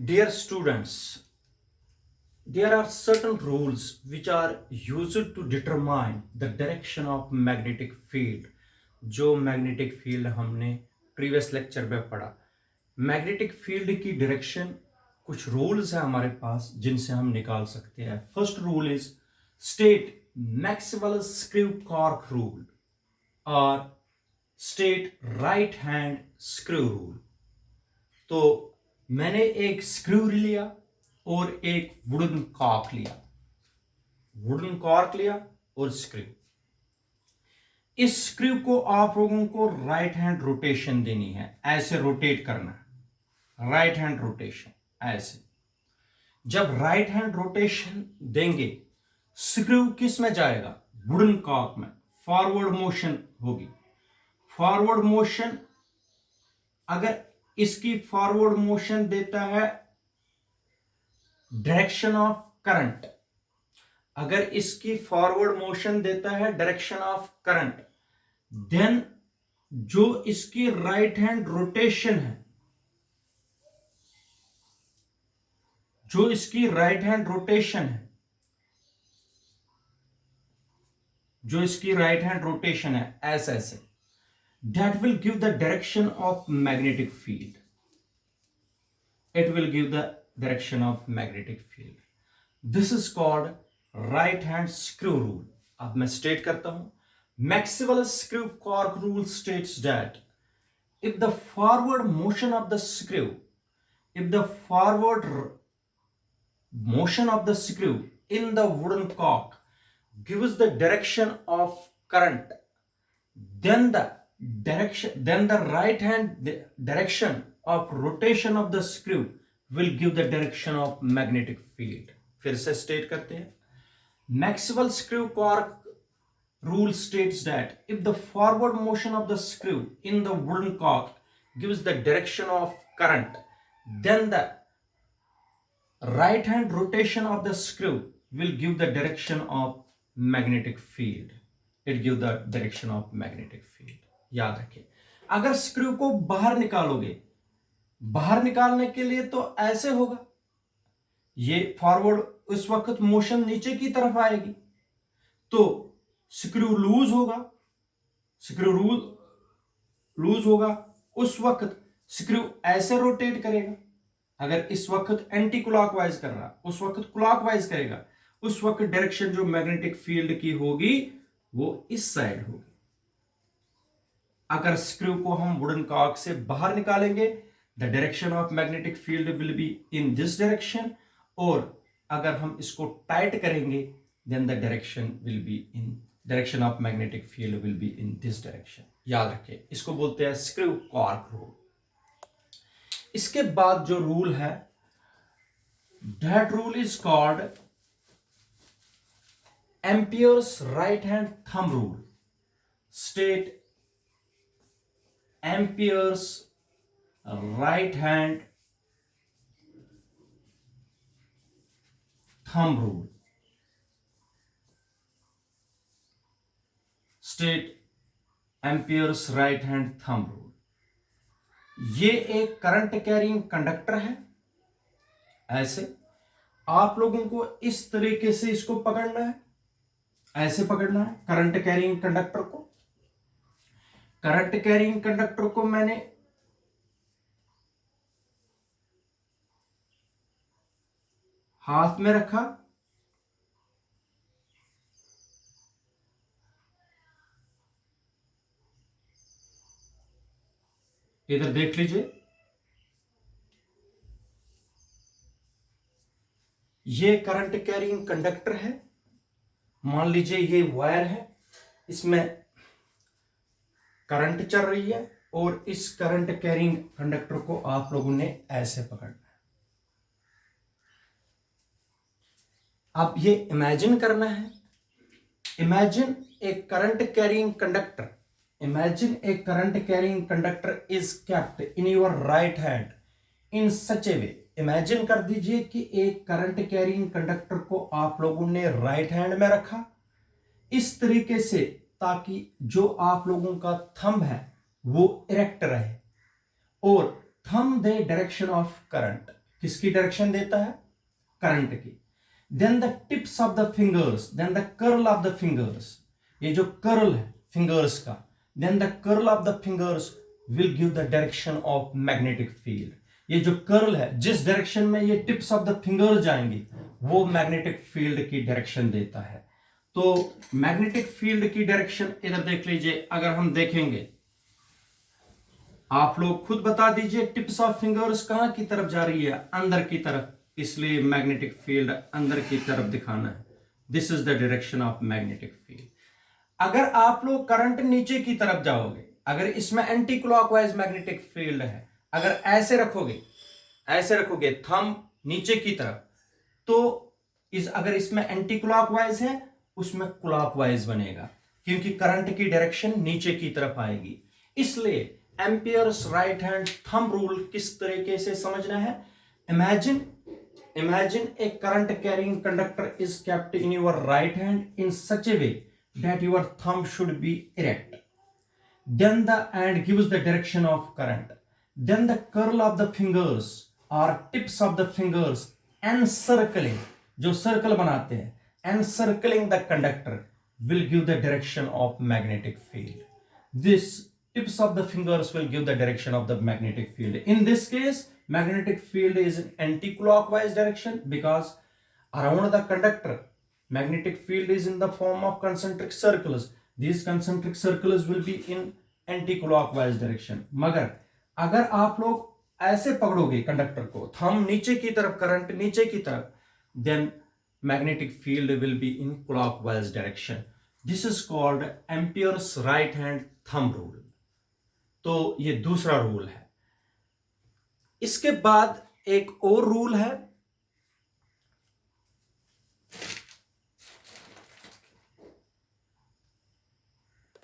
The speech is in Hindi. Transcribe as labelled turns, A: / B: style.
A: Dear students, there are certain rules which are used to determine the direction of magnetic field. जो मैग्नेटिक फील्ड हमने प्रीवियस लेक्चर में पढ़ा, मैग्नेटिक फील्ड की डायरेक्शन कुछ रूल्स है हमारे पास जिनसे हम निकाल सकते हैं. First rule is state Maxwell screw cork rule और state right hand screw rule. तो मैंने एक स्क्रू लिया और एक वुडन कॉर्क लिया, वुडन कॉर्क लिया और स्क्रू. इस स्क्रू को आप लोगों को राइट हैंड रोटेशन देनी है, ऐसे रोटेट करना है, राइट हैंड रोटेशन ऐसे. जब राइट हैंड रोटेशन देंगे स्क्रू किस में जाएगा? वुडन कॉर्क में. फॉरवर्ड मोशन होगी. फॉरवर्ड मोशन, अगर इसकी फॉरवर्ड मोशन देता है डायरेक्शन ऑफ करंट, अगर इसकी फॉरवर्ड मोशन देता है डायरेक्शन ऑफ करंट, देन जो इसकी राइट हैंड रोटेशन है, जो इसकी राइट हैंड रोटेशन है, जो इसकी राइट हैंड रोटेशन है ऐसे ऐसे, that will give the direction of magnetic field. It will give the direction of magnetic field. This is called right hand screw rule. अब मैं स्टेट करता हूं. Maxwell screw cork rule states that if the forward motion of the screw, if the forward motion of the screw in the wooden cork gives the direction of current, then the right hand direction of rotation of the screw will give the direction of magnetic field. फिर से स्टेट करते हैं. Maxwell screw cork rule states that if the forward motion of the screw in the wooden cork gives the direction of current, then the right hand rotation of the screw will give the direction of magnetic field. It gives the direction of magnetic field. याद रखिए. अगर स्क्रू को बाहर निकालोगे, बाहर निकालने के लिए तो ऐसे होगा, ये फॉरवर्ड उस वक्त मोशन नीचे की तरफ आएगी, तो स्क्रू लूज होगा, स्क्रू लूज होगा. उस वक्त स्क्रू ऐसे रोटेट करेगा. अगर इस वक्त एंटी क्लॉकवाइज कर रहा, उस वक्त क्लॉकवाइज करेगा. उस वक्त डायरेक्शन जो मैग्नेटिक फील्ड की होगी वो इस साइड होगी. अगर स्क्रू को हम वुडन कॉर्क से बाहर निकालेंगे, the direction of magnetic field will be in this direction, और अगर हम इसको टाइट करेंगे then the direction of magnetic field will be in this direction. याद रखिए, इसको बोलते हैं स्क्रू कॉर्क रूल. इसके बाद जो रूल है, that rule is called amperes right hand thumb rule. State Ampere's right hand thumb rule. State Ampere's right hand thumb rule. ये एक करंट कैरिंग कंडक्टर है. ऐसे आप लोगों को इस तरीके से इसको पकड़ना है, ऐसे पकड़ना है करंट कैरिंग कंडक्टर को. करंट कैरिंग कंडक्टर को मैंने हाथ में रखा, इधर देख लीजिए, ये करंट कैरिंग कंडक्टर है. मान लीजिए ये वायर है, इसमें करंट चल रही है और इस करंट कैरिंग कंडक्टर को आप लोगों ने ऐसे पकड़ना है. अब ये इमेजिन करना है. Imagine A current carrying conductor, imagine A current carrying conductor is kept in your right hand in such A way. Imagine कर दीजिए कि एक करंट कैरिंग कंडक्टर को आप लोगों ने राइट हैंड में रखा इस तरीके से, ताकि जो आप लोगों का थंब है वो इरेक्ट रहे और थंब दे डायरेक्शन ऑफ करंट. किसकी डायरेक्शन देता है? करंट की। Then the tips of the fingers, then the curl of the fingers, ये जो कर्ल है फिंगर्स का, then the curl of the fingers will give the direction of magnetic field. ये जो कर्ल है, जिस डायरेक्शन में ये टिप्स ऑफ द फिंगर जाएंगी, वो मैग्नेटिक फील्ड की डायरेक्शन देता है। तो मैग्नेटिक फील्ड की डायरेक्शन इधर देख लीजिए। अगर हम देखेंगे, आप लोग खुद बता दीजिए, टिप्स ऑफ फिंगर्स कहां की तरफ जा रही है? अंदर की तरफ, इसलिए मैग्नेटिक फील्ड अंदर की तरफ दिखाना है। This is the direction of magnetic field. अगर आप लोग करंट नीचे की तरफ जाओगे, अगर इसमें एंटी क्लॉकवाइज मैग्नेटिक फील्ड है, अगर ऐसे रखोगे थंब नीचे की तरफ, तो अगर इसमें एंटी क्लॉकवाइज है, उसमें क्लॉकवाइज बनेगा, क्योंकि करंट की डायरेक्शन नीचे की तरफ आएगी। इसलिए amperes right hand thumb rule किस तरीके से समझना है? Imagine a current carrying conductor is kept in your right hand in such a way that your thumb should be erect. Then the hand gives the direction of current. Then the curl of the fingers or tips of the fingers encircling, जो circle बनाते हैं, encircling the conductor will give the direction of magnetic field. This tips of the fingers will give the direction of the magnetic field. In this case, magnetic field is in anti-clockwise direction because around the conductor magnetic field is in the form of concentric circles. These concentric circles will be in anti-clockwise direction. मगर अगर आप लोग ऐसे पकड़ोगे कंडक्टर को, थंब नीचे की तरफ, करंट नीचे की तरफ, then magnetic field will be in clockwise direction. This is called Ampere's right hand thumb rule. तो ये दूसरा रूल है। इसके बाद एक और रूल है,